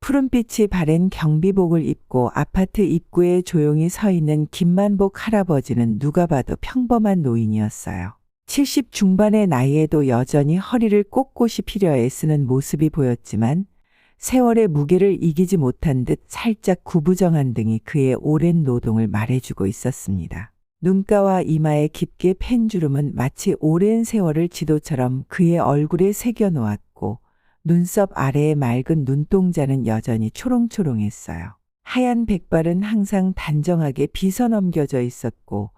푸른빛이 바랜 경비복을 입고 아파트 입구에 조용히 서 있는 김만복 할아버지는 누가 봐도 평범한 노인이었어요. 70 중반의 나이에도 여전히 허리를 꼿꼿이 피려 애쓰는 모습이 보였지만 세월의 무게를 이기지 못한 듯 살짝 구부정한 등이 그의 오랜 노동을 말해주고 있었습니다. 눈가와 이마에 깊게 팬 주름은 마치 오랜 세월을 지도처럼 그의 얼굴에 새겨 놓았고 눈썹 아래의 맑은 눈동자는 여전히 초롱초롱했어요. 하얀 백발은 항상 단정하게 빗어 넘겨져 있었고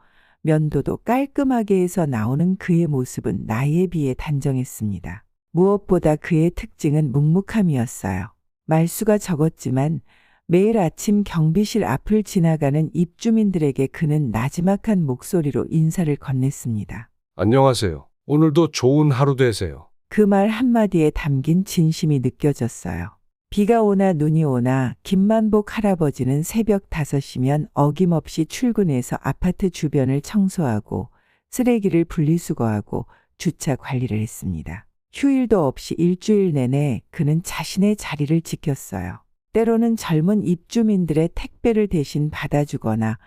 면도도 깔끔하게 해서 나오는 그의 모습은 나이에 비해 단정했습니다. 무엇보다 그의 특징은 묵묵함이었어요. 말수가 적었지만 매일 아침 경비실 앞을 지나가는 입주민들에게 그는 나지막한 목소리로 인사를 건넸습니다. 안녕하세요. 오늘도 좋은 하루 되세요. 그 말 한마디에 담긴 진심이 느껴졌어요. 비가 오나 눈이 오나 김만복 할아버지는 새벽 5시면 어김없이 출근해서 아파트 주변을 청소하고 쓰레기를 분리수거하고 주차 관리를 했습니다. 휴일도 없이 일주일 내내 그는 자신의 자리를 지켰어요. 때로는 젊은 입주민들의 택배를 대신 받아주거나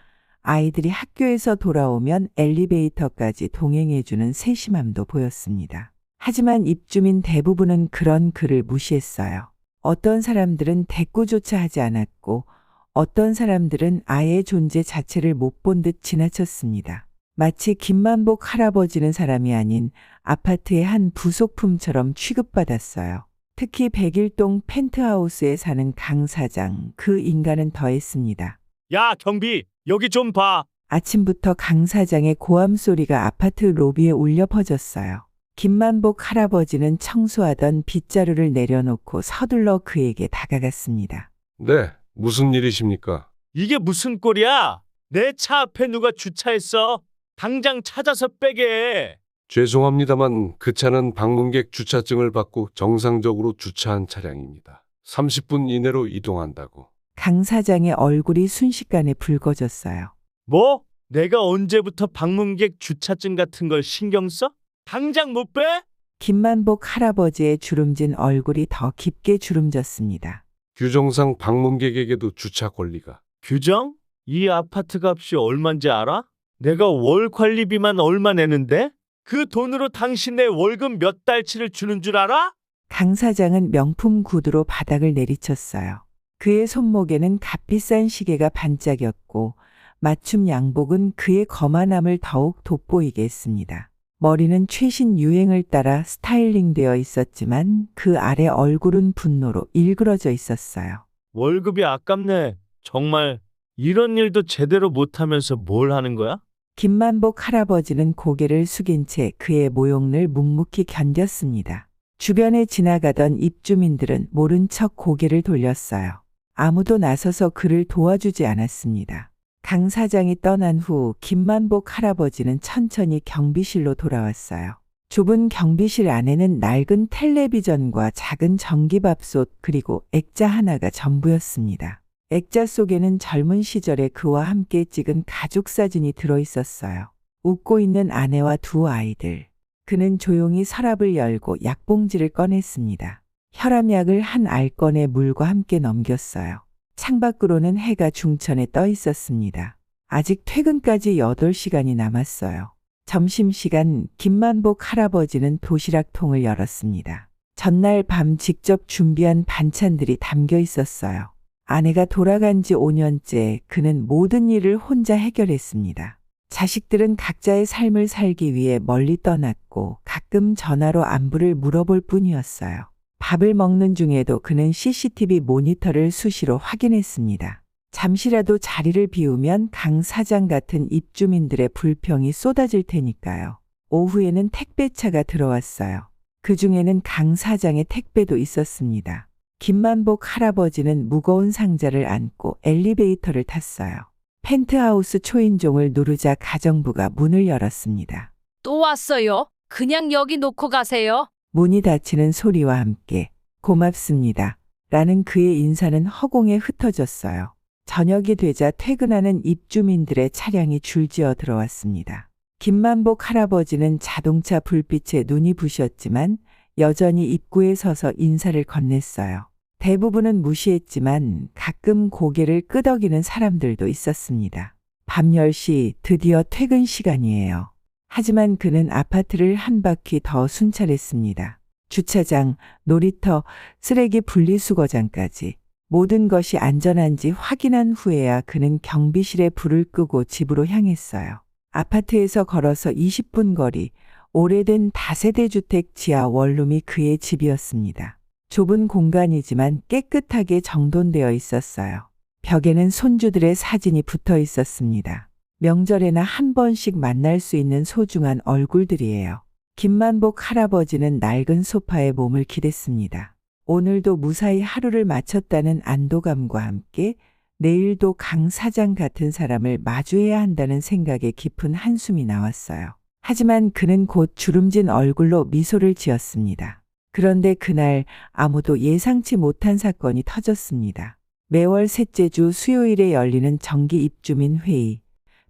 아이들이 학교에서 돌아오면 엘리베이터까지 동행해주는 세심함도 보였습니다. 하지만 입주민 대부분은 그런 그를 무시했어요. 어떤 사람들은 대꾸조차 하지 않았고 어떤 사람들은 아예 존재 자체를 못 본 듯 지나쳤습니다. 마치 김만복 할아버지는 사람이 아닌 아파트의 한 부속품처럼 취급받았어요. 특히 101동 펜트하우스에 사는 강 사장, 그 인간은 더했습니다. 야, 경비, 여기 좀 봐. 아침부터 강 사장의 고함 소리가 아파트 로비에 울려 퍼졌어요. 김만복 할아버지는 청소하던 빗자루를 내려놓고 서둘러 그에게 다가갔습니다. 네, 무슨 일이십니까? 이게 무슨 꼴이야? 내 차 앞에 누가 주차했어? 당장 찾아서 빼게 해. 죄송합니다만 그 차는 방문객 주차증을 받고 정상적으로 주차한 차량입니다. 30분 이내로 이동한다고. 강 사장의 얼굴이 순식간에 붉어졌어요. 뭐? 내가 언제부터 방문객 주차증 같은 걸 신경 써? 당장 못 빼? 김만복 할아버지의 주름진 얼굴이 더 깊게 주름졌습니다. 규정상 방문객에게도 주차 권리가. 규정? 이 아파트 값이 얼만지 알아? 내가 월 관리비만 얼마 내는데? 그 돈으로 당신네 월급 몇 달치를 주는 줄 알아? 강 사장은 명품 구두로 바닥을 내리쳤어요. 그의 손목에는 값비싼 시계가 반짝였고 맞춤 양복은 그의 거만함을 더욱 돋보이게 했습니다. 머리는 최신 유행을 따라 스타일링되어 있었지만 그 아래 얼굴은 분노로 일그러져 있었어요. 월급이 아깝네. 정말 이런 일도 제대로 못하면서 뭘 하는 거야? 김만복 할아버지는 고개를 숙인 채 그의 모욕을 묵묵히 견뎠습니다. 주변에 지나가던 입주민들은 모른 척 고개를 돌렸어요. 아무도 나서서 그를 도와주지 않았습니다. 강 사장이 떠난 후 김만복 할아버지는 천천히 경비실로 돌아왔어요. 좁은 경비실 안에는 낡은 텔레비전과 작은 전기밥솥 그리고 액자 하나가 전부였습니다. 액자 속에는 젊은 시절의 그와 함께 찍은 가족 사진이 들어 있었어요. 웃고 있는 아내와 두 아이들. 그는 조용히 서랍을 열고 약봉지를 꺼냈습니다. 혈압약을 한 알권의 물과 함께 넘겼어요. 창밖으로는 해가 중천에 떠 있었습니다. 아직 퇴근까지 8시간이 남았어요. 점심시간 김만복 할아버지는 도시락통을 열었습니다. 전날 밤 직접 준비한 반찬들이 담겨 있었어요. 아내가 돌아간 지 5년째 그는 모든 일을 혼자 해결했습니다. 자식들은 각자의 삶을 살기 위해 멀리 떠났고 가끔 전화로 안부를 물어볼 뿐이었어요. 밥을 먹는 중에도 그는 CCTV 모니터를 수시로 확인했습니다. 잠시라도 자리를 비우면 강 사장 같은 입주민들의 불평이 쏟아질 테니까요. 오후에는 택배차가 들어왔어요. 그 중에는 강 사장의 택배도 있었습니다. 김만복 할아버지는 무거운 상자를 안고 엘리베이터를 탔어요. 펜트하우스 초인종을 누르자 가정부가 문을 열었습니다. 또 왔어요? 그냥 여기 놓고 가세요. 문이 닫히는 소리와 함께 고맙습니다. 라는 그의 인사는 허공에 흩어졌어요. 저녁이 되자 퇴근하는 입주민들의 차량이 줄지어 들어왔습니다. 김만복 할아버지는 자동차 불빛에 눈이 부셨지만 여전히 입구에 서서 인사를 건넸어요. 대부분은 무시했지만 가끔 고개를 끄덕이는 사람들도 있었습니다. 밤 10시 드디어 퇴근 시간이에요. 하지만 그는 아파트를 한 바퀴 더 순찰했습니다. 주차장, 놀이터, 쓰레기 분리수거장까지 모든 것이 안전한지 확인한 후에야 그는 경비실에 불을 끄고 집으로 향했어요. 아파트에서 걸어서 20분 거리, 오래된 다세대 주택 지하 원룸이 그의 집이었습니다. 좁은 공간이지만 깨끗하게 정돈되어 있었어요. 벽에는 손주들의 사진이 붙어 있었습니다. 명절에나 한 번씩 만날 수 있는 소중한 얼굴들이에요. 김만복 할아버지는 낡은 소파에 몸을 기댔습니다. 오늘도 무사히 하루를 마쳤다는 안도감과 함께 내일도 강 사장 같은 사람을 마주해야 한다는 생각에 깊은 한숨이 나왔어요. 하지만 그는 곧 주름진 얼굴로 미소를 지었습니다. 그런데 그날 아무도 예상치 못한 사건이 터졌습니다. 매월 셋째 주 수요일에 열리는 정기 입주민 회의.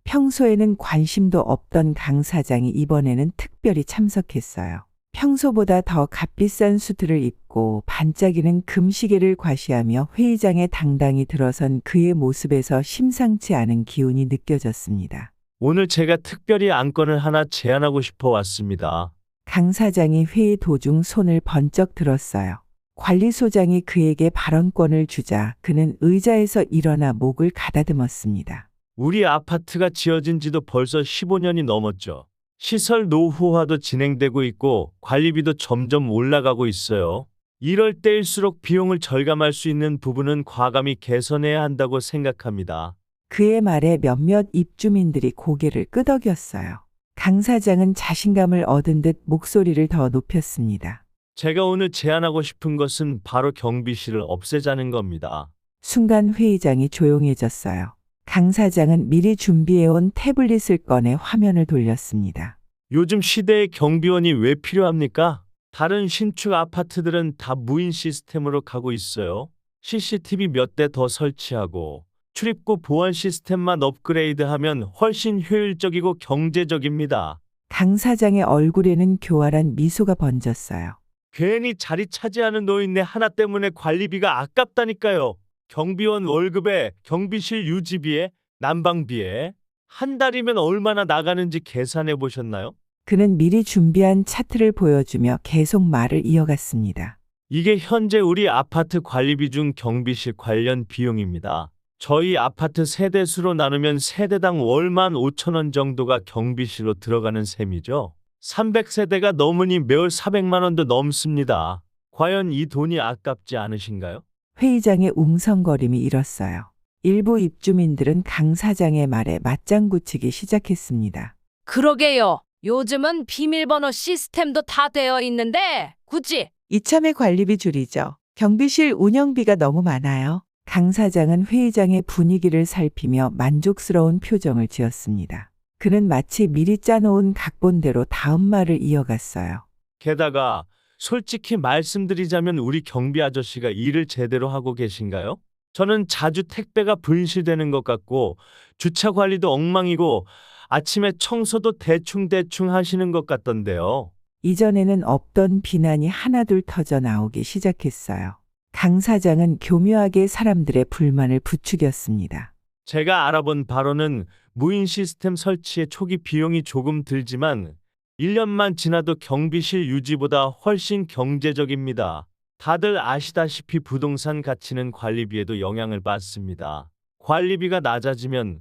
평소에는 관심도 없던 강 사장이 이번에는 특별히 참석했어요. 평소보다 더 값비싼 수트를 입고 반짝이는 금시계를 과시하며 회의장에 당당히 들어선 그의 모습에서 심상치 않은 기운이 느껴졌습니다. 오늘 제가 특별히 안건을 하나 제안하고 싶어 왔습니다. 강 사장이 회의 도중 손을 번쩍 들었어요. 관리소장이 그에게 발언권을 주자 그는 의자에서 일어나 목을 가다듬었습니다. 우리 아파트가 지어진 지도 벌써 15년이 넘었죠. 시설 노후화도 진행되고 있고 관리비도 점점 올라가고 있어요. 이럴 때일수록 비용을 절감할 수 있는 부분은 과감히 개선해야 한다고 생각합니다. 그의 말에 몇몇 입주민들이 고개를 끄덕였어요. 강 사장은 자신감을 얻은 듯 목소리를 더 높였습니다. 제가 오늘 제안하고 싶은 것은 바로 경비실을 없애자는 겁니다. 순간 회의장이 조용해졌어요. 강 사장은 미리 준비해온 태블릿을 꺼내 화면을 돌렸습니다. 요즘 시대에 경비원이 왜 필요합니까? 다른 신축 아파트들은 다 무인 시스템으로 가고 있어요. CCTV 몇 대 더 설치하고 출입구 보안 시스템만 업그레이드하면 훨씬 효율적이고 경제적입니다. 강 사장의 얼굴에는 교활한 미소가 번졌어요. 괜히 자리 차지하는 노인네 하나 때문에 관리비가 아깝다니까요. 경비원 월급에 경비실 유지비에 난방비에 한 달이면 얼마나 나가는지 계산해 보셨나요? 그는 미리 준비한 차트를 보여주며 계속 말을 이어갔습니다. 이게 현재 우리 아파트 관리비 중 경비실 관련 비용입니다. 저희 아파트 세대수로 나누면 세대당 월 15,000원 정도가 경비실로 들어가는 셈이죠. 300세대가 넘으니 매월 400만 원도 넘습니다. 과연 이 돈이 아깝지 않으신가요? 회의장의 웅성거림이 일었어요. 일부 입주민들은 강 사장의 말에 맞장구 치기 시작했습니다. 그러게요. 요즘은 비밀번호 시스템도 다 되어 있는데 굳이 이참에 관리비 줄이죠. 경비실 운영비가 너무 많아요. 강 사장은 회의장의 분위기를 살피며 만족스러운 표정을 지었습니다. 그는 마치 미리 짜놓은 각본대로 다음 말을 이어갔어요. 게다가 솔직히 말씀드리자면 우리 경비 아저씨가 일을 제대로 하고 계신가요? 저는 자주 택배가 분실되는 것 같고 주차 관리도 엉망이고 아침에 청소도 대충대충 하시는 것 같던데요. 이전에는 없던 비난이 하나둘 터져 나오기 시작했어요. 강 사장은 교묘하게 사람들의 불만을 부추겼습니다. 제가 알아본 바로는 무인 시스템 설치에 초기 비용이 조금 들지만 1년만 지나도 경비실 유지보다 훨씬 경제적입니다. 다들 아시다시피 부동산 가치는 관리비에도 영향을 받습니다. 관리비가 낮아지면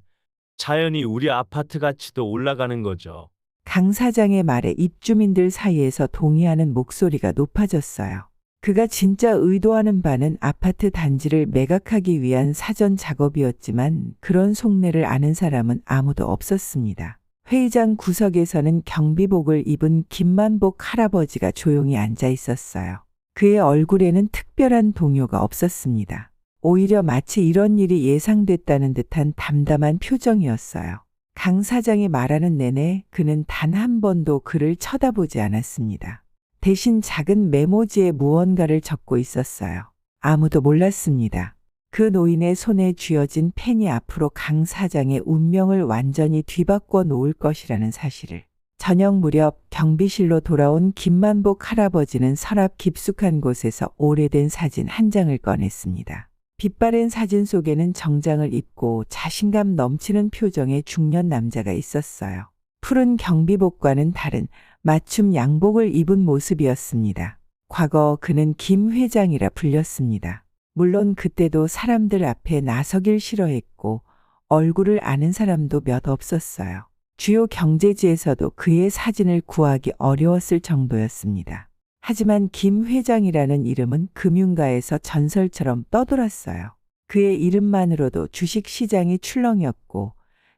자연히 우리 아파트 가치도 올라가는 거죠. 강 사장의 말에 입주민들 사이에서 동의하는 목소리가 높아졌어요. 그가 진짜 의도하는 바는 아파트 단지를 매각하기 위한 사전 작업이었지만 그런 속내를 아는 사람은 아무도 없었습니다. 회의장 구석에서는 경비복을 입은 김만복 할아버지가 조용히 앉아 있었어요. 그의 얼굴에는 특별한 동요가 없었습니다. 오히려 마치 이런 일이 예상됐다는 듯한 담담한 표정이었어요. 강 사장이 말하는 내내 그는 단 한 번도 그를 쳐다보지 않았습니다. 대신 작은 메모지에 무언가를 적고 있었어요. 아무도 몰랐습니다. 그 노인의 손에 쥐어진 펜이 앞으로 강 사장의 운명을 완전히 뒤바꿔 놓을 것이라는 사실을. 저녁 무렵 경비실로 돌아온 김만복 할아버지는 서랍 깊숙한 곳에서 오래된 사진 한 장을 꺼냈습니다. 빛바랜 사진 속에는 정장을 입고 자신감 넘치는 표정의 중년 남자가 있었어요. 푸른 경비복과는 다른 맞춤 양복을 입은 모습이었습니다. 과거 그는 김 회장이라 불렸습니다. 물론 그때도 사람들 앞에 나서길 싫어했고 얼굴을 아는 사람도 몇 없었어요. 주요 경제지에서도 그의 사진을 구하기 어려웠을 정도였습니다. 하지만 김 회장이라는 이름은 금융가에서 전설처럼 떠돌았어요. 그의 이름만으로도 주식시장이 출렁였고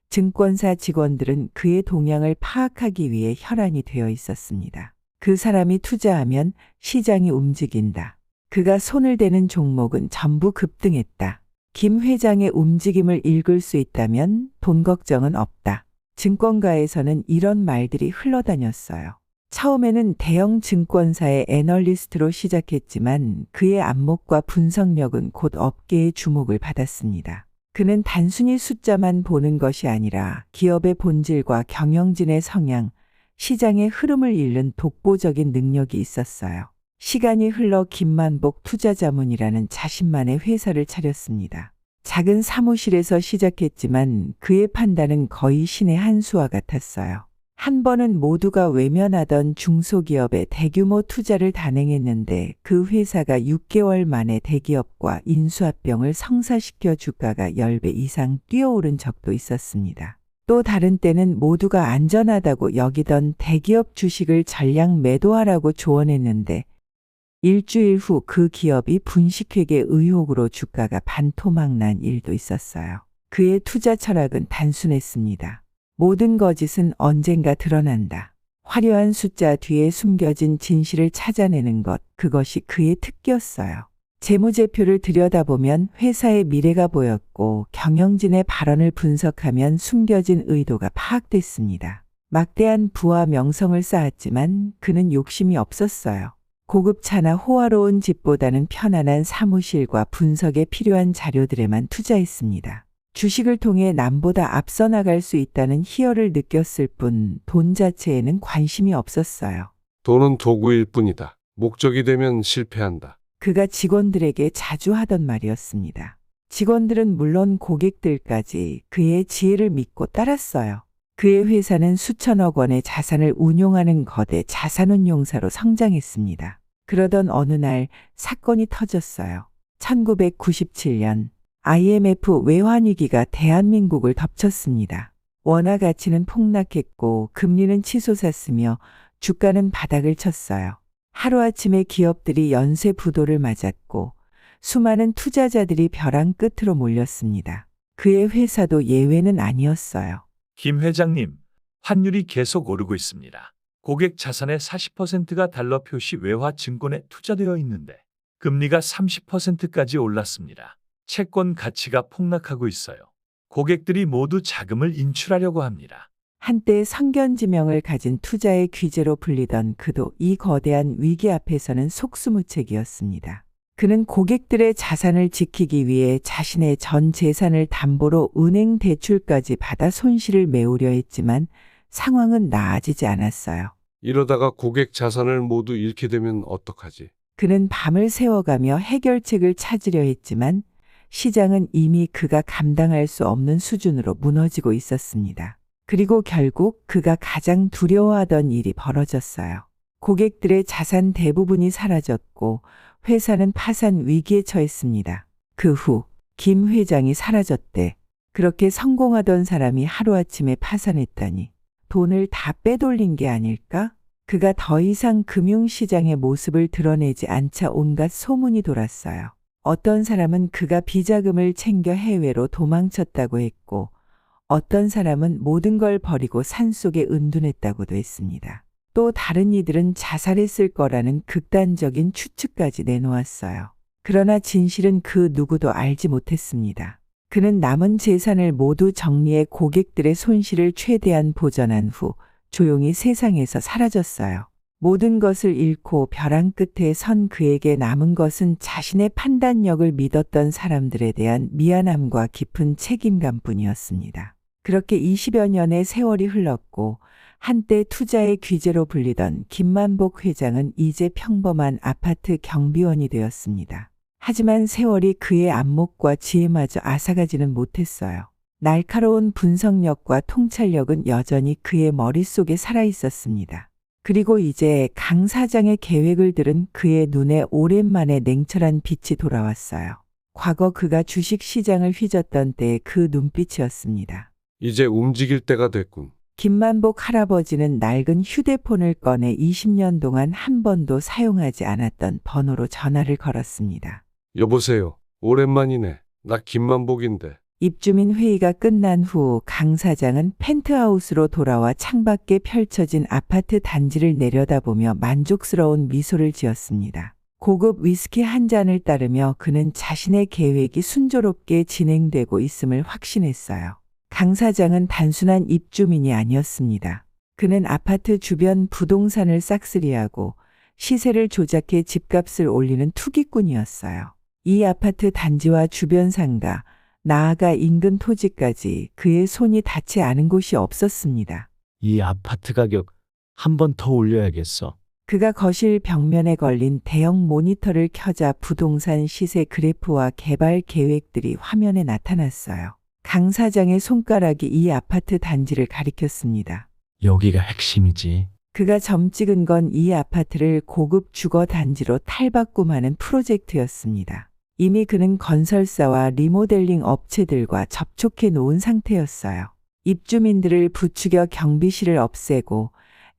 증권사 직원들은 그의 동향을 파악하기 위해 혈안이 되어 있었습니다. 그 사람이 투자하면 시장이 움직인다. 그가 손을 대는 종목은 전부 급등했다. 김 회장의 움직임을 읽을 수 있다면 돈 걱정은 없다. 증권가에서는 이런 말들이 흘러다녔어요. 처음에는 대형 증권사의 애널리스트로 시작했지만 그의 안목과 분석력은 곧 업계의 주목을 받았습니다. 그는 단순히 숫자만 보는 것이 아니라 기업의 본질과 경영진의 성향, 시장의 흐름을 읽는 독보적인 능력이 있었어요. 시간이 흘러 김만복 투자자문이라는 자신만의 회사를 차렸습니다. 작은 사무실에서 시작했지만 그의 판단은 거의 신의 한 수와 같았어요. 한 번은 모두가 외면하던 중소기업에 대규모 투자를 단행했는데 그 회사가 6개월 만에 대기업과 인수합병을 성사시켜 주가가 10배 이상 뛰어오른 적도 있었습니다. 또 다른 때는 모두가 안전하다고 여기던 대기업 주식을 전량 매도하라고 조언했는데 일주일 후 그 기업이 분식회계 의혹으로 주가가 반토막난 일도 있었어요. 그의 투자 철학은 단순했습니다. 모든 거짓은 언젠가 드러난다. 화려한 숫자 뒤에 숨겨진 진실을 찾아내는 것, 그것이 그의 특기였어요. 재무제표를 들여다보면 회사의 미래가 보였고 경영진의 발언을 분석하면 숨겨진 의도가 파악됐습니다. 막대한 부와 명성을 쌓았지만 그는 욕심이 없었어요. 고급차나 호화로운 집보다는 편안한 사무실과 분석에 필요한 자료들에만 투자했습니다. 주식을 통해 남보다 앞서 나갈 수 있다는 희열을 느꼈을 뿐 돈 자체에는 관심이 없었어요. 돈은 도구일 뿐이다. 목적이 되면 실패한다. 그가 직원들에게 자주 하던 말이었습니다. 직원들은 물론 고객들까지 그의 지혜를 믿고 따랐어요. 그의 회사는 수천억 원의 자산을 운용하는 거대 자산운용사로 성장했습니다. 그러던 어느 날 사건이 터졌어요. 1997년 IMF 외환위기가 대한민국을 덮쳤습니다. 원화 가치는 폭락했고 금리는 치솟았으며 주가는 바닥을 쳤어요. 하루아침에 기업들이 연쇄 부도를 맞았고 수많은 투자자들이 벼랑 끝으로 몰렸습니다. 그의 회사도 예외는 아니었어요. 김 회장님, 환율이 계속 오르고 있습니다. 고객 자산의 40%가 달러 표시 외화 증권에 투자되어 있는데 금리가 30%까지 올랐습니다. 채권 가치가 폭락하고 있어요. 고객들이 모두 자금을 인출하려고 합니다. 한때 성견지명을 가진 투자의 귀재로 불리던 그도 이 거대한 위기 앞에서는 속수무책이었습니다. 그는 고객들의 자산을 지키기 위해 자신의 전 재산을 담보로 은행 대출까지 받아 손실을 메우려 했지만 상황은 나아지지 않았어요. 이러다가 고객 자산을 모두 잃게 되면 어떡하지? 그는 밤을 새워가며 해결책을 찾으려 했지만 시장은 이미 그가 감당할 수 없는 수준으로 무너지고 있었습니다. 그리고 결국 그가 가장 두려워하던 일이 벌어졌어요. 고객들의 자산 대부분이 사라졌고 회사는 파산 위기에 처했습니다. 그 후 김 회장이 사라졌대. 그렇게 성공하던 사람이 하루아침에 파산했다니 돈을 다 빼돌린 게 아닐까? 그가 더 이상 금융시장의 모습을 드러내지 않자 온갖 소문이 돌았어요. 어떤 사람은 그가 비자금을 챙겨 해외로 도망쳤다고 했고 어떤 사람은 모든 걸 버리고 산속에 은둔했다고도 했습니다. 또 다른 이들은 자살했을 거라는 극단적인 추측까지 내놓았어요. 그러나 진실은 그 누구도 알지 못했습니다. 그는 남은 재산을 모두 정리해 고객들의 손실을 최대한 보전한 후 조용히 세상에서 사라졌어요. 모든 것을 잃고 벼랑 끝에 선 그에게 남은 것은 자신의 판단력을 믿었던 사람들에 대한 미안함과 깊은 책임감뿐이었습니다. 그렇게 20여 년의 세월이 흘렀고 한때 투자의 귀재로 불리던 김만복 회장은 이제 평범한 아파트 경비원이 되었습니다. 하지만 세월이 그의 안목과 지혜마저 앗아가지는 못했어요. 날카로운 분석력과 통찰력은 여전히 그의 머릿속에 살아 있었습니다. 그리고 이제 강 사장의 계획을 들은 그의 눈에 오랜만에 냉철한 빛이 돌아왔어요. 과거 그가 주식 시장을 휘젓던 때의 그 눈빛이었습니다. 이제 움직일 때가 됐군. 김만복 할아버지는 낡은 휴대폰을 꺼내 20년 동안 한 번도 사용하지 않았던 번호로 전화를 걸었습니다. 여보세요. 오랜만이네. 나 김만복인데. 입주민 회의가 끝난 후 강 사장은 펜트하우스로 돌아와 창밖에 펼쳐진 아파트 단지를 내려다보며 만족스러운 미소를 지었습니다. 고급 위스키 한 잔을 따르며 그는 자신의 계획이 순조롭게 진행되고 있음을 확신했어요. 강 사장은 단순한 입주민이 아니었습니다. 그는 아파트 주변 부동산을 싹쓸이하고 시세를 조작해 집값을 올리는 투기꾼이었어요. 이 아파트 단지와 주변 상가, 나아가 인근 토지까지 그의 손이 닿지 않은 곳이 없었습니다. 이 아파트 가격 한 번 더 올려야겠어. 그가 거실 벽면에 걸린 대형 모니터를 켜자 부동산 시세 그래프와 개발 계획들이 화면에 나타났어요. 강 사장의 손가락이 이 아파트 단지를 가리켰습니다. 여기가 핵심이지. 그가 점 찍은 건 이 아파트를 고급 주거 단지로 탈바꿈하는 프로젝트였습니다. 이미 그는 건설사와 리모델링 업체들과 접촉해 놓은 상태였어요. 입주민들을 부추겨 경비실을 없애고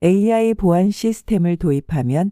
AI 보안 시스템을 도입하면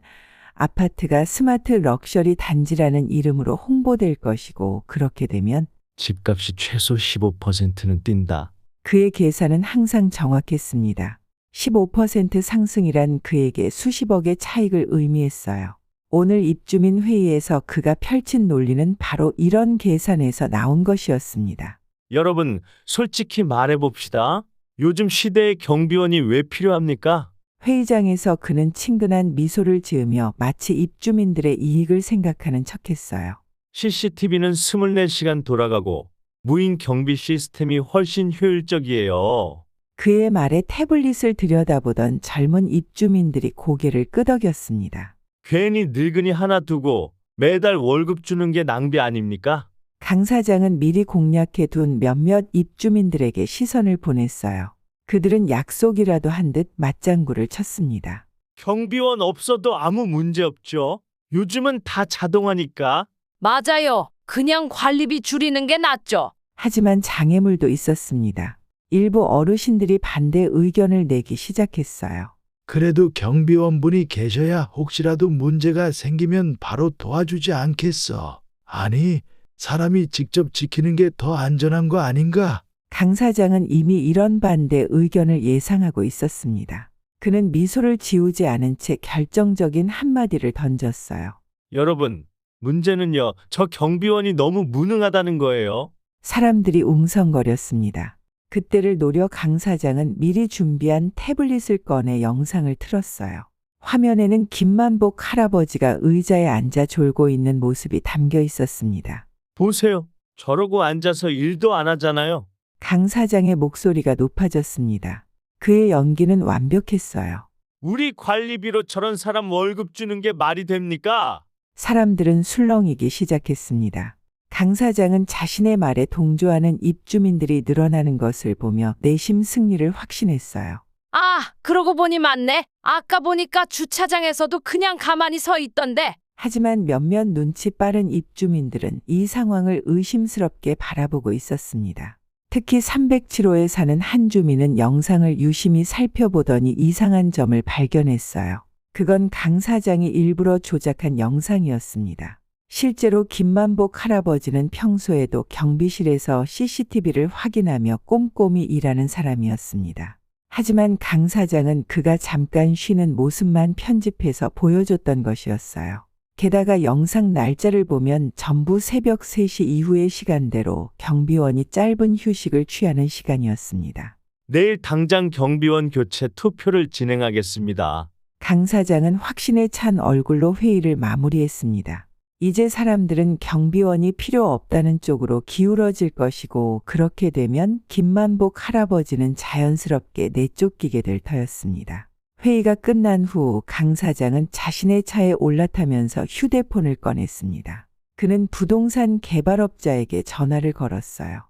아파트가 스마트 럭셔리 단지라는 이름으로 홍보될 것이고, 그렇게 되면 집값이 최소 15%는 뛴다. 그의 계산은 항상 정확했습니다. 15% 상승이란 그에게 수십억의 차익을 의미했어요. 오늘 입주민 회의에서 그가 펼친 논리는 바로 이런 계산에서 나온 것이었습니다. 여러분, 솔직히 말해봅시다. 요즘 시대에 경비원이 왜 필요합니까? 회의장에서 그는 친근한 미소를 지으며 마치 입주민들의 이익을 생각하는 척했어요. CCTV는 24시간 돌아가고 무인 경비 시스템이 훨씬 효율적이에요. 그의 말에 태블릿을 들여다보던 젊은 입주민들이 고개를 끄덕였습니다. 괜히 늙은이 하나 두고 매달 월급 주는 게 낭비 아닙니까? 강 사장은 미리 공략해 둔 몇몇 입주민들에게 시선을 보냈어요. 그들은 약속이라도 한 듯 맞장구를 쳤습니다. 경비원 없어도 아무 문제 없죠. 요즘은 다 자동화니까. 맞아요. 그냥 관리비 줄이는 게 낫죠. 하지만 장애물도 있었습니다. 일부 어르신들이 반대 의견을 내기 시작했어요. 그래도 경비원분이 계셔야 혹시라도 문제가 생기면 바로 도와주지 않겠어. 아니, 사람이 직접 지키는 게 더 안전한 거 아닌가? 강 사장은 이미 이런 반대 의견을 예상하고 있었습니다. 그는 미소를 지우지 않은 채 결정적인 한마디를 던졌어요. 여러분, 문제는요. 저 경비원이 너무 무능하다는 거예요. 사람들이 웅성거렸습니다. 그때를 노려 강 사장은 미리 준비한 태블릿을 꺼내 영상을 틀었어요. 화면에는 김만복 할아버지가 의자에 앉아 졸고 있는 모습이 담겨 있었습니다. 보세요. 저러고 앉아서 일도 안 하잖아요. 강 사장의 목소리가 높아졌습니다. 그의 연기는 완벽했어요. 우리 관리비로 저런 사람 월급 주는 게 말이 됩니까? 사람들은 술렁이기 시작했습니다. 강 사장은 자신의 말에 동조하는 입주민들이 늘어나는 것을 보며 내심 승리를 확신했어요. 아, 그러고 보니 맞네. 아까 보니까 주차장에서도 그냥 가만히 서 있던데. 하지만 몇몇 눈치 빠른 입주민들은 이 상황을 의심스럽게 바라보고 있었습니다. 특히 307호에 사는 한 주민은 영상을 유심히 살펴보더니 이상한 점을 발견했어요. 그건 강 사장이 일부러 조작한 영상이었습니다. 실제로 김만복 할아버지는 평소에도 경비실에서 CCTV를 확인하며 꼼꼼히 일하는 사람이었습니다. 하지만 강 사장은 그가 잠깐 쉬는 모습만 편집해서 보여줬던 것이었어요. 게다가 영상 날짜를 보면 전부 새벽 3시 이후의 시간대로 경비원이 짧은 휴식을 취하는 시간이었습니다. 내일 당장 경비원 교체 투표를 진행하겠습니다. 강 사장은 확신에 찬 얼굴로 회의를 마무리했습니다. 이제 사람들은 경비원이 필요 없다는 쪽으로 기울어질 것이고 그렇게 되면 김만복 할아버지는 자연스럽게 내쫓기게 될 터였습니다. 회의가 끝난 후 강 사장은 자신의 차에 올라타면서 휴대폰을 꺼냈습니다. 그는 부동산 개발업자에게 전화를 걸었어요.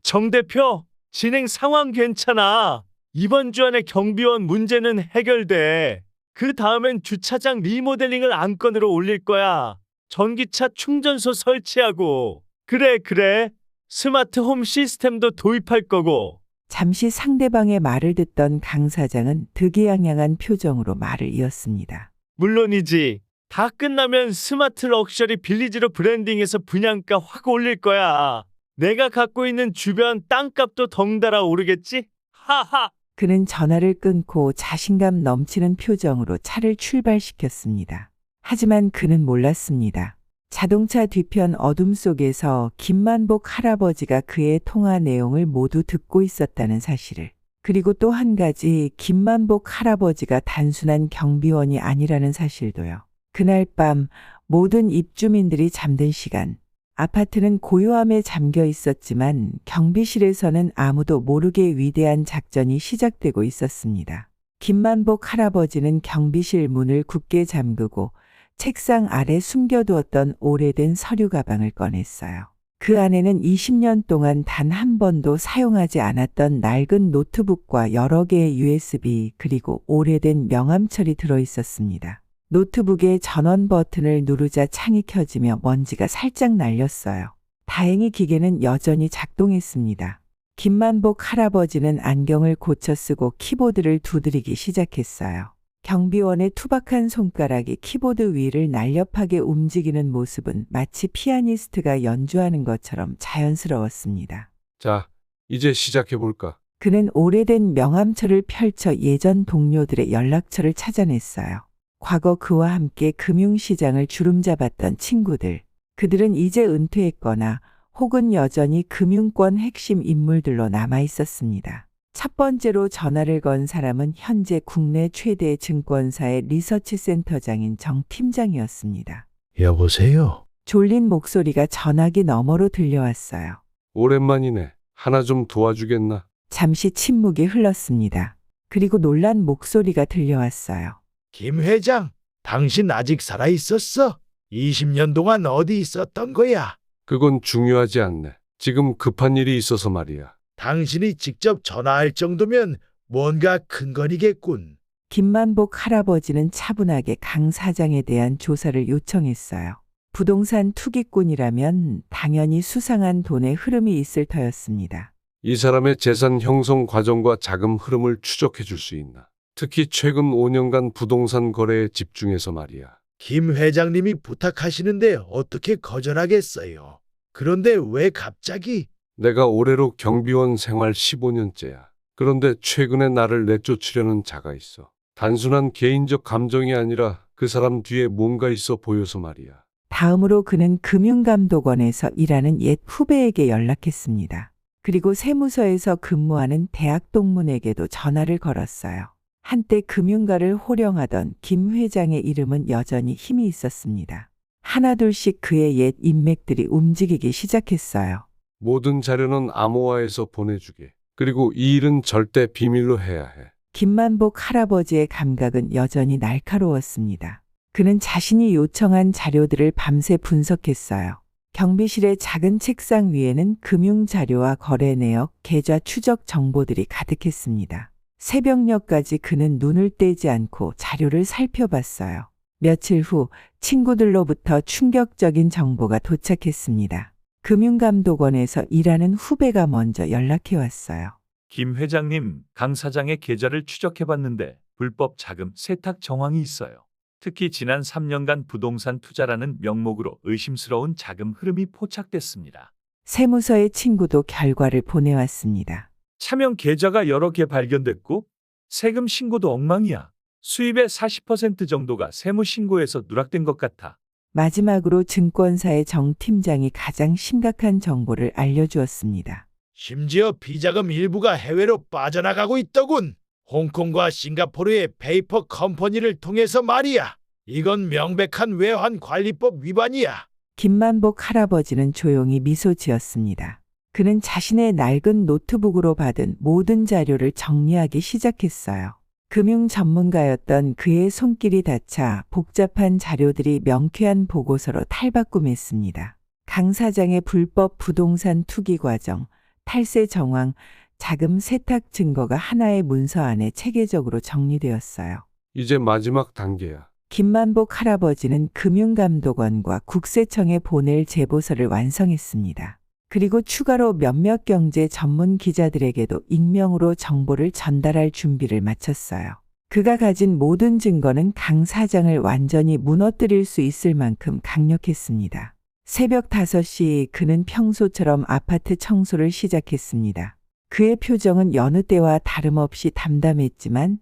정 대표, 진행 상황 괜찮아. 이번 주 안에 경비원 문제는 해결돼. 그 다음엔 주차장 리모델링을 안건으로 올릴 거야. 전기차 충전소 설치하고. 그래. 스마트 홈 시스템도 도입할 거고. 잠시 상대방의 말을 듣던 강 사장은 득이양양한 표정으로 말을 이었습니다. 물론이지. 다 끝나면 스마트 럭셔리 빌리지로 브랜딩해서 분양가 확 올릴 거야. 내가 갖고 있는 주변 땅값도 덩달아 오르겠지? 하하! 그는 전화를 끊고 자신감 넘치는 표정으로 차를 출발시켰습니다. 하지만 그는 몰랐습니다. 자동차 뒤편 어둠 속에서 김만복 할아버지가 그의 통화 내용을 모두 듣고 있었다는 사실을. 그리고 또 한 가지 김만복 할아버지가 단순한 경비원이 아니라는 사실도요. 그날 밤 모든 입주민들이 잠든 시간, 아파트는 고요함에 잠겨 있었지만 경비실에서는 아무도 모르게 위대한 작전이 시작되고 있었습니다. 김만복 할아버지는 경비실 문을 굳게 잠그고 책상 아래 숨겨두었던 오래된 서류 가방을 꺼냈어요. 그 안에는 20년 동안 단 한 번도 사용하지 않았던 낡은 노트북과 여러 개의 USB 그리고 오래된 명함철이 들어 있었습니다. 노트북의 전원 버튼을 누르자 창이 켜지며 먼지가 살짝 날렸어요. 다행히 기계는 여전히 작동했습니다. 김만복 할아버지는 안경을 고쳐 쓰고 키보드를 두드리기 시작했어요. 경비원의 투박한 손가락이 키보드 위를 날렵하게 움직이는 모습은 마치 피아니스트가 연주하는 것처럼 자연스러웠습니다. 자, 이제 시작해볼까? 그는 오래된 명함철을 펼쳐 예전 동료들의 연락처를 찾아냈어요. 과거 그와 함께 금융시장을 주름잡았던 친구들. 그들은 이제 은퇴했거나 혹은 여전히 금융권 핵심 인물들로 남아 있었습니다. 첫 번째로 전화를 건 사람은 현재 국내 최대 증권사의 리서치 센터장인 정 팀장이었습니다. 여보세요? 졸린 목소리가 전화기 너머로 들려왔어요. 오랜만이네. 하나 좀 도와주겠나? 잠시 침묵이 흘렀습니다. 그리고 놀란 목소리가 들려왔어요. 김 회장, 당신 아직 살아있었어? 20년 동안 어디 있었던 거야? 그건 중요하지 않네. 지금 급한 일이 있어서 말이야. 당신이 직접 전화할 정도면 뭔가 큰 건이겠군. 김만복 할아버지는 차분하게 강 사장에 대한 조사를 요청했어요. 부동산 투기꾼이라면 당연히 수상한 돈의 흐름이 있을 터였습니다. 이 사람의 재산 형성 과정과 자금 흐름을 추적해 줄 수 있나? 특히 최근 5년간 부동산 거래에 집중해서 말이야. 김 회장님이 부탁하시는데 어떻게 거절하겠어요? 그런데 왜 갑자기? 내가 올해로 경비원 생활 15년째야. 그런데 최근에 나를 내쫓으려는 자가 있어. 단순한 개인적 감정이 아니라 그 사람 뒤에 뭔가 있어 보여서 말이야. 다음으로 그는 금융감독원에서 일하는 옛 후배에게 연락했습니다. 그리고 세무서에서 근무하는 대학 동문에게도 전화를 걸었어요. 한때 금융가를 호령하던 김 회장의 이름은 여전히 힘이 있었습니다. 하나둘씩 그의 옛 인맥들이 움직이기 시작했어요. 모든 자료는 암호화해서 보내주게. 그리고 이 일은 절대 비밀로 해야 해. 김만복 할아버지의 감각은 여전히 날카로웠습니다. 그는 자신이 요청한 자료들을 밤새 분석했어요. 경비실의 작은 책상 위에는 금융자료와 거래 내역, 계좌 추적 정보들이 가득했습니다. 새벽녘까지 그는 눈을 떼지 않고 자료를 살펴봤어요. 며칠 후 친구들로부터 충격적인 정보가 도착했습니다. 금융감독원에서 일하는 후배가 먼저 연락해 왔어요. 김 회장님, 강 사장의 계좌를 추적해봤는데 불법 자금 세탁 정황이 있어요. 특히 지난 3년간 부동산 투자라는 명목으로 의심스러운 자금 흐름이 포착됐습니다. 세무서의 친구도 결과를 보내왔습니다. 차명 계좌가 여러 개 발견됐고 세금 신고도 엉망이야. 수입의 40% 정도가 세무 신고에서 누락된 것 같아. 마지막으로 증권사의 정 팀장이 가장 심각한 정보를 알려주었습니다. 심지어 비자금 일부가 해외로 빠져나가고 있더군. 홍콩과 싱가포르의 페이퍼 컴퍼니를 통해서 말이야. 이건 명백한 외환관리법 위반이야. 김만복 할아버지는 조용히 미소 지었습니다. 그는 자신의 낡은 노트북으로 받은 모든 자료를 정리하기 시작했어요. 금융 전문가였던 그의 손길이 닿자 복잡한 자료들이 명쾌한 보고서로 탈바꿈했습니다. 강 사장의 불법 부동산 투기 과정, 탈세 정황, 자금 세탁 증거가 하나의 문서 안에 체계적으로 정리되었어요. 이제 마지막 단계야. 김만복 할아버지는 금융감독원과 국세청에 보낼 제보서를 완성했습니다. 그리고 추가로 몇몇 경제 전문 기자들에게도 익명으로 정보를 전달할 준비를 마쳤어요. 그가 가진 모든 증거는 강 사장을 완전히 무너뜨릴 수 있을 만큼 강력했습니다. 새벽 5시 그는 평소처럼 아파트 청소를 시작했습니다. 그의 표정은 여느 때와 다름없이 담담했지만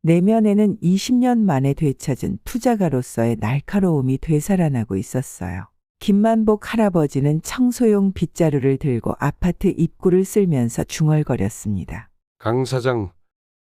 내면에는 20년 만에 되찾은 투자가로서의 날카로움이 되살아나고 있었어요. 김만복 할아버지는 청소용 빗자루를 들고 아파트 입구를 쓸면서 중얼거렸습니다. 강 사장,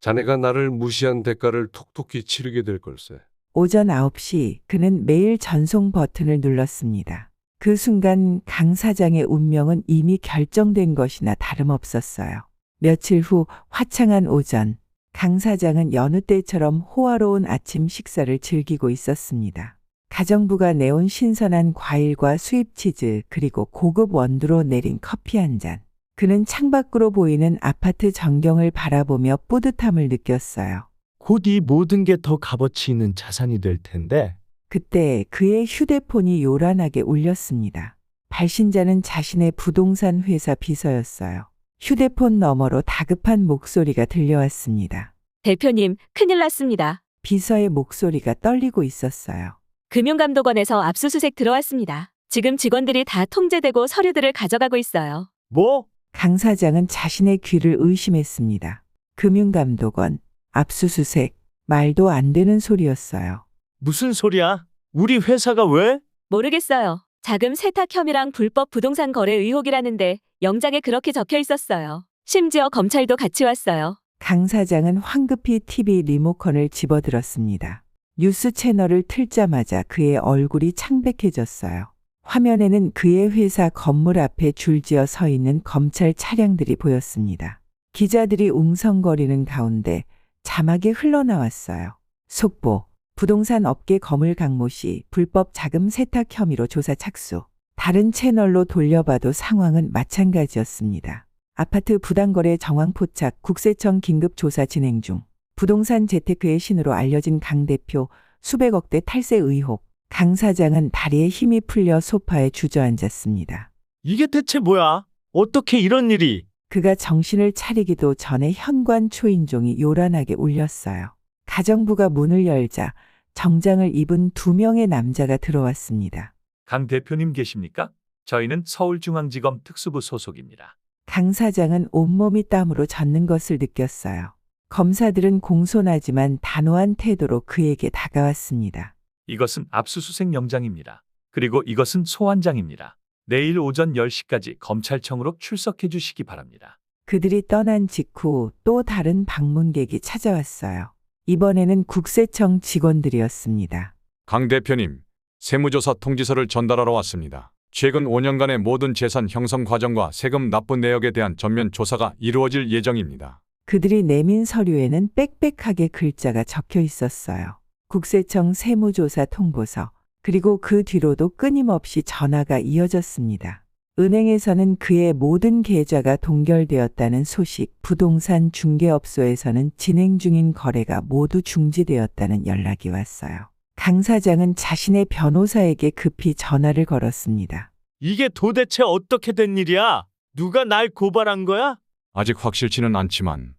자네가 나를 무시한 대가를 톡톡히 치르게 될 걸세. 오전 9시 그는 메일 전송 버튼을 눌렀습니다. 그 순간 강 사장의 운명은 이미 결정된 것이나 다름없었어요. 며칠 후 화창한 오전, 강 사장은 여느 때처럼 호화로운 아침 식사를 즐기고 있었습니다. 가정부가 내온 신선한 과일과 수입 치즈 그리고 고급 원두로 내린 커피 한 잔. 그는 창밖으로 보이는 아파트 전경을 바라보며 뿌듯함을 느꼈어요. 곧 이 모든 게 더 값어치 있는 자산이 될 텐데. 그때 그의 휴대폰이 요란하게 울렸습니다. 발신자는 자신의 부동산 회사 비서였어요. 휴대폰 너머로 다급한 목소리가 들려왔습니다. 대표님, 큰일 났습니다. 비서의 목소리가 떨리고 있었어요. 금융감독원에서 압수수색 들어왔습니다. 지금 직원들이 다 통제되고 서류들을 가져가고 있어요. 뭐? 강 사장은 자신의 귀를 의심했습니다. 금융감독원, 압수수색, 말도 안 되는 소리였어요. 무슨 소리야? 우리 회사가 왜? 모르겠어요. 자금 세탁 혐의랑 불법 부동산 거래 의혹이라는데 영장에 그렇게 적혀 있었어요. 심지어 검찰도 같이 왔어요. 강 사장은 황급히 TV 리모컨을 집어들었습니다. 뉴스 채널을 틀자마자 그의 얼굴이 창백해졌어요. 화면에는 그의 회사 건물 앞에 줄지어 서 있는 검찰 차량들이 보였습니다. 기자들이 웅성거리는 가운데 자막이 흘러나왔어요. 속보, 부동산 업계 거물 강모 씨 불법 자금 세탁 혐의로 조사 착수. 다른 채널로 돌려봐도 상황은 마찬가지였습니다. 아파트 부당거래 정황 포착 국세청 긴급조사 진행 중. 부동산 재테크의 신으로 알려진 강 대표 수백억 대 탈세 의혹. 강 사장은 다리에 힘이 풀려 소파에 주저앉았습니다. 이게 대체 뭐야? 어떻게 이런 일이? 그가 정신을 차리기도 전에 현관 초인종이 요란하게 울렸어요. 가정부가 문을 열자 정장을 입은 2명의 남자가 들어왔습니다. 강 대표님 계십니까? 저희는 서울중앙지검 특수부 소속입니다. 강 사장은 온몸이 땀으로 젖는 것을 느꼈어요. 검사들은 공손하지만 단호한 태도로 그에게 다가왔습니다. 이것은 압수수색 영장입니다. 그리고 이것은 소환장입니다. 내일 오전 10시까지 검찰청으로 출석해 주시기 바랍니다. 그들이 떠난 직후 또 다른 방문객이 찾아왔어요. 이번에는 국세청 직원들이었습니다. 강 대표님, 세무조사 통지서를 전달하러 왔습니다. 최근 5년간의 모든 재산 형성 과정과 세금 납부 내역에 대한 전면 조사가 이루어질 예정입니다. 그들이 내민 서류에는 빽빽하게 글자가 적혀 있었어요. 국세청 세무조사 통보서, 그리고 그 뒤로도 끊임없이 전화가 이어졌습니다. 은행에서는 그의 모든 계좌가 동결되었다는 소식, 부동산 중개업소에서는 진행 중인 거래가 모두 중지되었다는 연락이 왔어요. 강 사장은 자신의 변호사에게 급히 전화를 걸었습니다. 이게 도대체 어떻게 된 일이야? 누가 날 고발한 거야? 아직 확실치는 않지만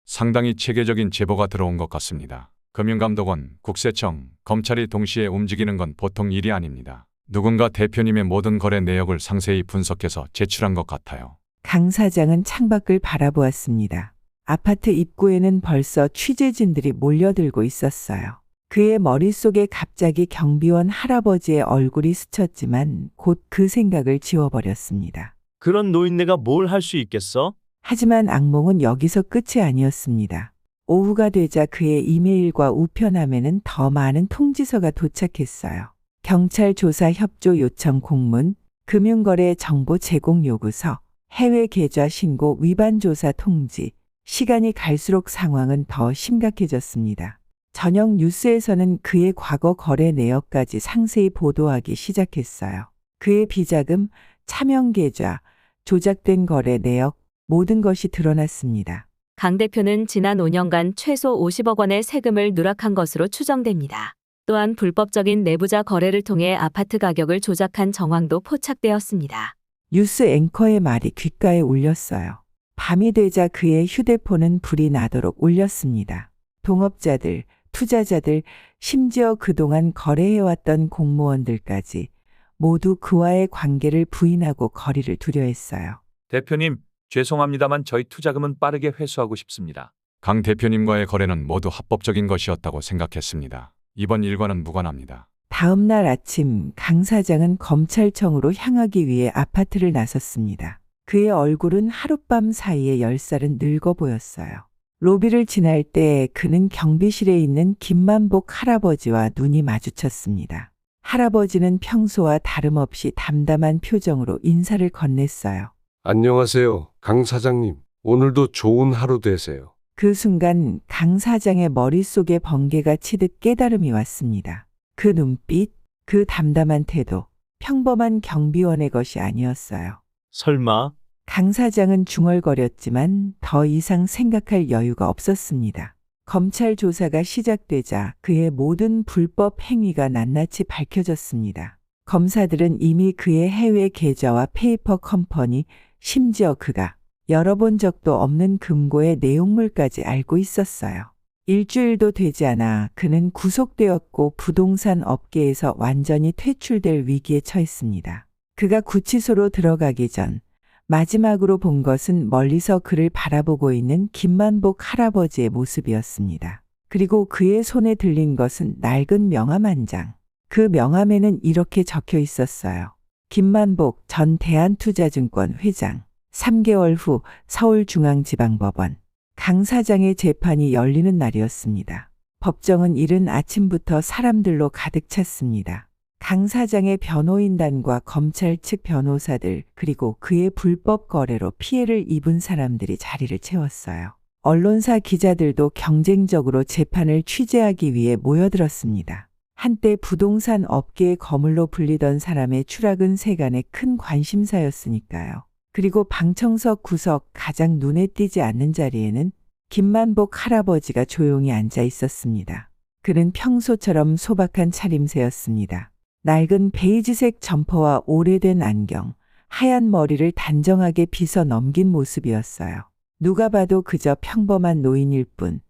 상당히 체계적인 제보가 들어온 것 같습니다. 금융감독원, 국세청, 검찰이 동시에 움직이는 건 보통 일이 아닙니다. 누군가 대표님의 모든 거래 내역을 상세히 분석해서 제출한 것 같아요. 강 사장은 창밖을 바라보았습니다. 아파트 입구에는 벌써 취재진들이 몰려들고 있었어요. 그의 머릿속에 갑자기 경비원 할아버지의 얼굴이 스쳤지만 곧 그 생각을 지워버렸습니다. 그런 노인네가 뭘 할 수 있겠어? 하지만 악몽은 여기서 끝이 아니었습니다. 오후가 되자 그의 이메일과 우편함에는 더 많은 통지서가 도착했어요. 경찰 조사 협조 요청 공문, 금융거래 정보 제공 요구서, 해외 계좌 신고 위반 조사 통지. 시간이 갈수록 상황은 더 심각해졌습니다. 저녁 뉴스에서는 그의 과거 거래 내역까지 상세히 보도하기 시작했어요. 그의 비자금, 차명 계좌, 조작된 거래 내역, 모든 것이 드러났습니다. 강 대표는 지난 5년간 최소 50억 원의 세금을 누락한 것으로 추정됩니다. 또한 불법적인 내부자 거래를 통해 아파트 가격을 조작한 정황도 포착되었습니다. 뉴스 앵커의 말이 귓가에 울렸어요. 밤이 되자 그의 휴대폰은 불이 나도록 울렸습니다. 동업자들, 투자자들, 심지어 그동안 거래해왔던 공무원들까지 모두 그와의 관계를 부인하고 거리를 두려 했어요. 대표님, 죄송합니다만 저희 투자금은 빠르게 회수하고 싶습니다. 강 대표님과의 거래는 모두 합법적인 것이었다고 생각했습니다. 이번 일과는 무관합니다. 다음 날 아침 강 사장은 검찰청으로 향하기 위해 아파트를 나섰습니다. 그의 얼굴은 하룻밤 사이에 10살은 늙어 보였어요. 로비를 지날 때 그는 경비실에 있는 김만복 할아버지와 눈이 마주쳤습니다. 할아버지는 평소와 다름없이 담담한 표정으로 인사를 건넸어요. 안녕하세요, 강 사장님. 오늘도 좋은 하루 되세요. 그 순간 강 사장의 머릿속에 번개가 치듯 깨달음이 왔습니다. 그 눈빛, 그 담담한 태도, 평범한 경비원의 것이 아니었어요. 설마 강 사장은 중얼거렸지만 더 이상 생각할 여유가 없었습니다. 검찰 조사가 시작되자 그의 모든 불법 행위가 낱낱이 밝혀졌습니다. 검사들은 이미 그의 해외 계좌와 페이퍼 컴퍼니, 심지어 그가 열어본 적도 없는 금고의 내용물까지 알고 있었어요. 일주일도 되지 않아 그는 구속되었고 부동산 업계에서 완전히 퇴출될 위기에 처했습니다. 그가 구치소로 들어가기 전 마지막으로 본 것은 멀리서 그를 바라보고 있는 김만복 할아버지의 모습이었습니다. 그리고 그의 손에 들린 것은 낡은 명함 한 장. 그 명함에는 이렇게 적혀 있었어요. 김만복 전 대한투자증권 회장. 3개월 후 서울중앙지방법원. 강 사장의 재판이 열리는 날이었습니다. 법정은 이른 아침부터 사람들로 가득 찼습니다. 강 사장의 변호인단과 검찰 측 변호사들 그리고 그의 불법 거래로 피해를 입은 사람들이 자리를 채웠어요. 언론사 기자들도 경쟁적으로 재판을 취재하기 위해 모여들었습니다. 한때 부동산 업계의 거물로 불리던 사람의 추락은 세간의 큰 관심사였으니까요. 그리고 방청석 구석 가장 눈에 띄지 않는 자리에는 김만복 할아버지가 조용히 앉아 있었습니다. 그는 평소처럼 소박한 차림새였습니다. 낡은 베이지색 점퍼와 오래된 안경, 하얀 머리를 단정하게 빗어 넘긴 모습이었어요. 누가 봐도 그저 평범한 노인일 뿐,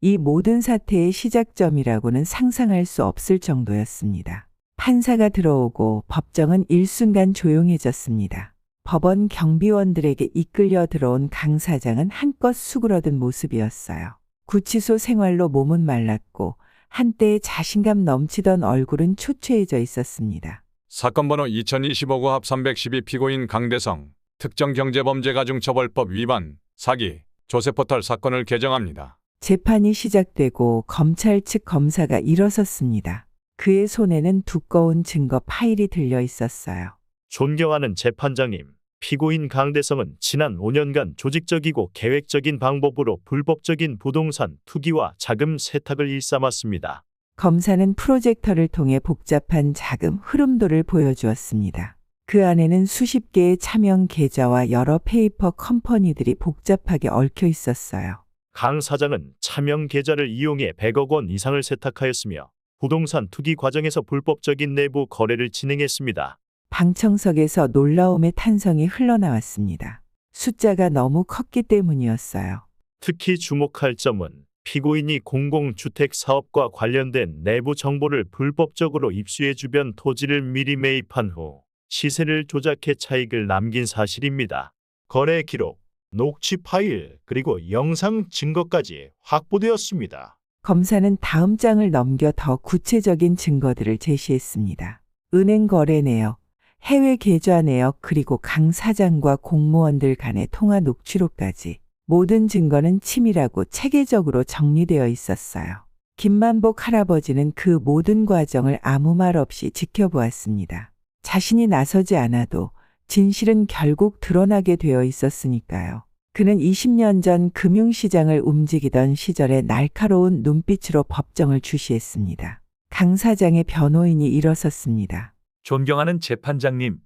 이 모든 사태의 시작점이라고는 상상할 수 없을 정도였습니다. 판사가 들어오고 법정은 일순간 조용해졌습니다. 법원 경비원들에게 이끌려 들어온 강 사장은 한껏 수그러든 모습이었어요. 구치소 생활로 몸은 말랐고 한때의 자신감 넘치던 얼굴은 초췌해져 있었습니다. 사건 번호 2025 합 312 피고인 강대성, 특정경제범죄가중처벌법 위반, 사기, 조세포탈 사건을 개정합니다. 재판이 시작되고 검찰 측 검사가 일어섰습니다. 그의 손에는 두꺼운 증거 파일이 들려 있었어요. 존경하는 재판장님, 피고인 강대성은 지난 5년간 조직적이고 계획적인 방법으로 불법적인 부동산 투기와 자금 세탁을 일삼았습니다. 검사는 프로젝터를 통해 복잡한 자금 흐름도를 보여주었습니다. 그 안에는 수십 개의 차명 계좌와 여러 페이퍼 컴퍼니들이 복잡하게 얽혀 있었어요. 강 사장은 차명 계좌를 이용해 100억 원 이상을 세탁하였으며 부동산 투기 과정에서 불법적인 내부 거래를 진행했습니다. 방청석에서 놀라움의 탄성이 흘러나왔습니다. 숫자가 너무 컸기 때문이었어요. 특히 주목할 점은 피고인이 공공주택 사업과 관련된 내부 정보를 불법적으로 입수해 주변 토지를 미리 매입한 후 시세를 조작해 차익을 남긴 사실입니다. 거래 기록, 녹취 파일, 그리고 영상 증거까지 확보되었습니다. 검사는 다음 장을 넘겨 더 구체적인 증거들을 제시했습니다. 은행 거래 내역, 해외 계좌 내역 그리고 강 사장과 공무원들 간의 통화 녹취록까지 모든 증거는 치밀하고 체계적으로 정리되어 있었어요. 김만복 할아버지는 그 모든 과정을 아무 말 없이 지켜보았습니다. 자신이 나서지 않아도 진실은 결국 드러나게 되어 있었으니까요. 그는 20년 전 금융시장을 움직이던 시절에 날카로운 눈빛으로 법정을 주시했습니다. 강 사장의 변호인이 일어섰습니다. 존경하는 재판장님,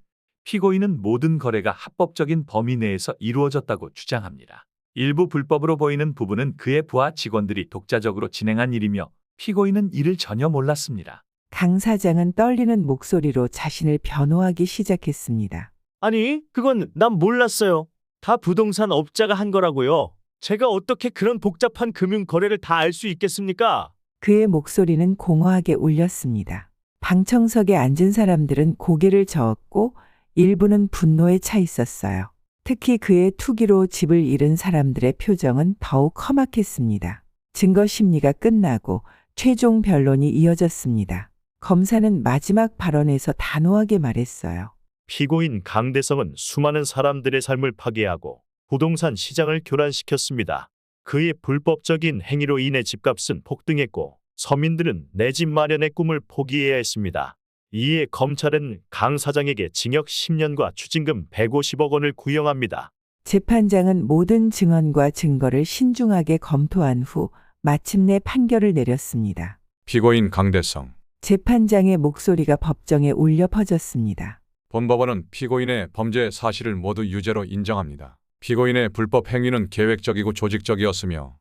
피고인은 모든 거래가 합법적인 범위 내에서 이루어졌다고 주장합니다. 일부 불법으로 보이는 부분은 그의 부하 직원들이 독자적으로 진행한 일이며 피고인은 이를 전혀 몰랐습니다. 강 사장은 떨리는 목소리로 자신을 변호하기 시작했습니다. 아니, 그건 난 몰랐어요. 다 부동산 업자가 한 거라고요. 제가 어떻게 그런 복잡한 금융 거래를 다 알 수 있겠습니까? 그의 목소리는 공허하게 울렸습니다. 방청석에 앉은 사람들은 고개를 저었고 일부는 분노에 차 있었어요. 특히 그의 투기로 집을 잃은 사람들의 표정은 더욱 험악했습니다. 증거 심리가 끝나고 최종 변론이 이어졌습니다. 검사는 마지막 발언에서 단호하게 말했어요. 피고인 강대성은 수많은 사람들의 삶을 파괴하고 부동산 시장을 교란시켰습니다. 그의 불법적인 행위로 인해 집값은 폭등했고 서민들은 내 집 마련의 꿈을 포기해야 했습니다. 이에 검찰은 강 사장에게 징역 10년과 추징금 150억 원을 구형합니다. 재판장은 모든 증언과 증거를 신중하게 검토한 후 마침내 판결을 내렸습니다. 피고인 강대성. 재판장의 목소리가 법정에 울려 퍼졌습니다. 본법원은 피고인의 범죄 사실을 모두 유죄로 인정합니다. 피고인의 불법 행위는 계획적이고 조직적이었으며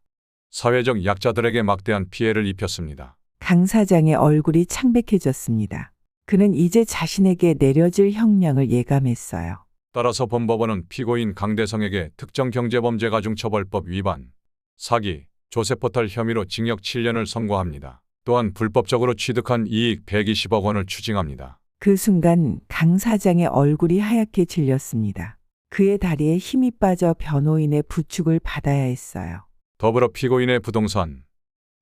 사회적 약자들에게 막대한 피해를 입혔습니다. 강 사장의 얼굴이 창백해졌습니다. 그는 이제 자신에게 내려질 형량을 예감했어요. 따라서 본법원은 피고인 강대성에게 특정경제범죄가중처벌법 위반, 사기, 조세포탈 혐의로 징역 7년을 선고합니다. 또한 불법적으로 취득한 이익 120억 원을 추징합니다. 그 순간 강 사장의 얼굴이 하얗게 질렸습니다. 그의 다리에 힘이 빠져 변호인의 부축을 받아야 했어요. 더불어 피고인의 부동산,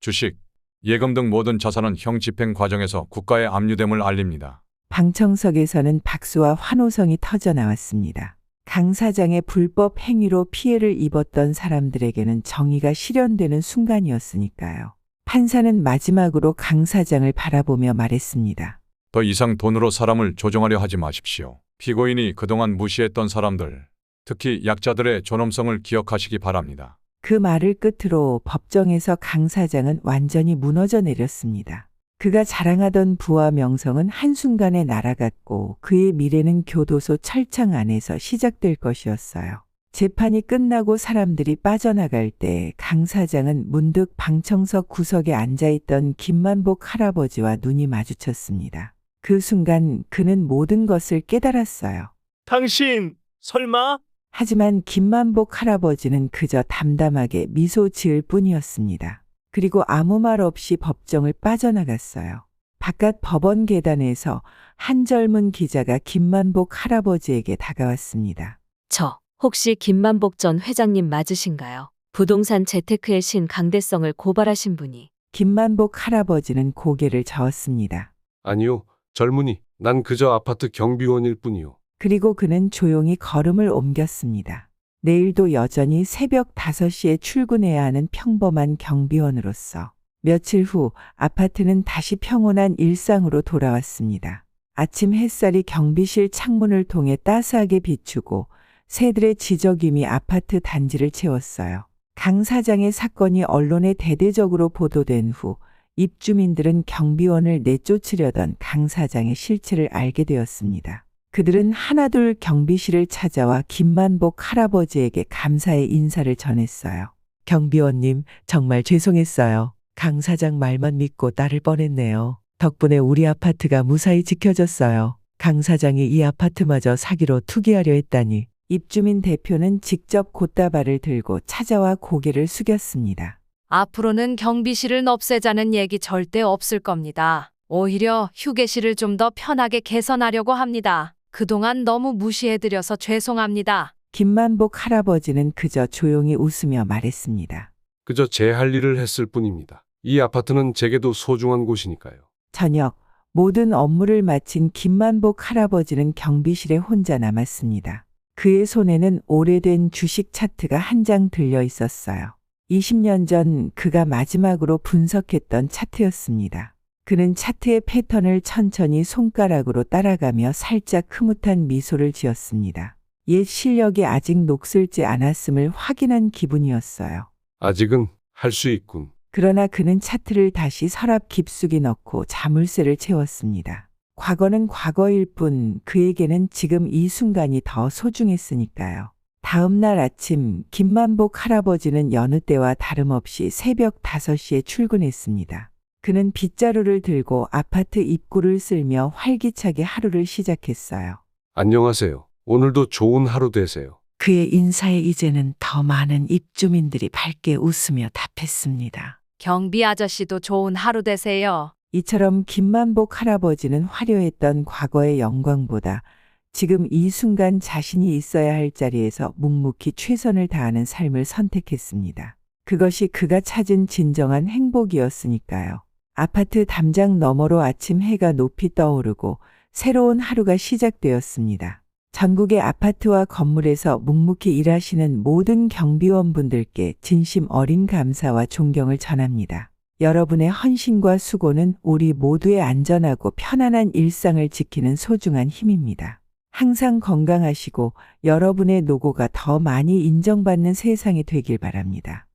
주식, 예금 등 모든 자산은 형 집행 과정에서 국가에 압류됨을 알립니다. 방청석에서는 박수와 환호성이 터져 나왔습니다. 강 사장의 불법 행위로 피해를 입었던 사람들에게는 정의가 실현되는 순간이었으니까요. 판사는 마지막으로 강 사장을 바라보며 말했습니다. 더 이상 돈으로 사람을 조종하려 하지 마십시오. 피고인이 그동안 무시했던 사람들, 특히 약자들의 존엄성을 기억하시기 바랍니다. 그 말을 끝으로 법정에서 강 사장은 완전히 무너져 내렸습니다. 그가 자랑하던 부와 명성은 한순간에 날아갔고 그의 미래는 교도소 철창 안에서 시작될 것이었어요. 재판이 끝나고 사람들이 빠져나갈 때 강 사장은 문득 방청석 구석에 앉아있던 김만복 할아버지와 눈이 마주쳤습니다. 그 순간 그는 모든 것을 깨달았어요. 당신 설마? 하지만 김만복 할아버지는 그저 담담하게 미소 지을 뿐이었습니다. 그리고 아무 말 없이 법정을 빠져나갔어요. 바깥 법원 계단에서 한 젊은 기자가 김만복 할아버지에게 다가왔습니다. 저 혹시 김만복 전 회장님 맞으신가요? 부동산 재테크의 신 강대성을 고발하신 분이. 김만복 할아버지는 고개를 저었습니다. 아니요, 젊은이. 난 그저 아파트 경비원일 뿐이요. 그리고 그는 조용히 걸음을 옮겼습니다. 내일도 여전히 새벽 5시에 출근해야 하는 평범한 경비원으로서. 며칠 후 아파트는 다시 평온한 일상으로 돌아왔습니다. 아침 햇살이 경비실 창문을 통해 따스하게 비추고 새들의 지저귀미 아파트 단지를 채웠어요. 강 사장의 사건이 언론에 대대적으로 보도된 후 입주민들은 경비원을 내쫓으려던 강 사장의 실체를 알게 되었습니다. 그들은 하나둘 경비실을 찾아와 김만복 할아버지에게 감사의 인사를 전했어요. 경비원님, 정말 죄송했어요. 강 사장 말만 믿고 따를 뻔했네요. 덕분에 우리 아파트가 무사히 지켜졌어요. 강 사장이 이 아파트마저 사기로 투기하려 했다니. 입주민 대표는 직접 곶다발을 들고 찾아와 고개를 숙였습니다. 앞으로는 경비실을 없애자는 얘기 절대 없을 겁니다. 오히려 휴게실을 좀 더 편하게 개선하려고 합니다. 그동안 너무 무시해드려서 죄송합니다. 김만복 할아버지는 그저 조용히 웃으며 말했습니다. 그저 제 할 일을 했을 뿐입니다. 이 아파트는 제게도 소중한 곳이니까요. 저녁, 모든 업무를 마친 김만복 할아버지는 경비실에 혼자 남았습니다. 그의 손에는 오래된 주식 차트가 한 장 들려 있었어요. 20년 전 그가 마지막으로 분석했던 차트였습니다. 그는 차트의 패턴을 천천히 손가락으로 따라가며 살짝 흐뭇한 미소를 지었습니다. 옛 실력이 아직 녹슬지 않았음을 확인한 기분이었어요. 아직은 할 수 있군. 그러나 그는 차트를 다시 서랍 깊숙이 넣고 자물쇠를 채웠습니다. 과거는 과거일 뿐 그에게는 지금 이 순간이 더 소중했으니까요. 다음 날 아침 김만복 할아버지는 여느 때와 다름없이 새벽 5시에 출근했습니다. 그는 빗자루를 들고 아파트 입구를 쓸며 활기차게 하루를 시작했어요. 안녕하세요. 오늘도 좋은 하루 되세요. 그의 인사에 이제는 더 많은 입주민들이 밝게 웃으며 답했습니다. 경비 아저씨도 좋은 하루 되세요. 이처럼 김만복 할아버지는 화려했던 과거의 영광보다 지금 이 순간 자신이 있어야 할 자리에서 묵묵히 최선을 다하는 삶을 선택했습니다. 그것이 그가 찾은 진정한 행복이었으니까요. 아파트 담장 너머로 아침 해가 높이 떠오르고 새로운 하루가 시작되었습니다. 전국의 아파트와 건물에서 묵묵히 일하시는 모든 경비원분들께 진심 어린 감사와 존경을 전합니다. 여러분의 헌신과 수고는 우리 모두의 안전하고 편안한 일상을 지키는 소중한 힘입니다. 항상 건강하시고 여러분의 노고가 더 많이 인정받는 세상이 되길 바랍니다.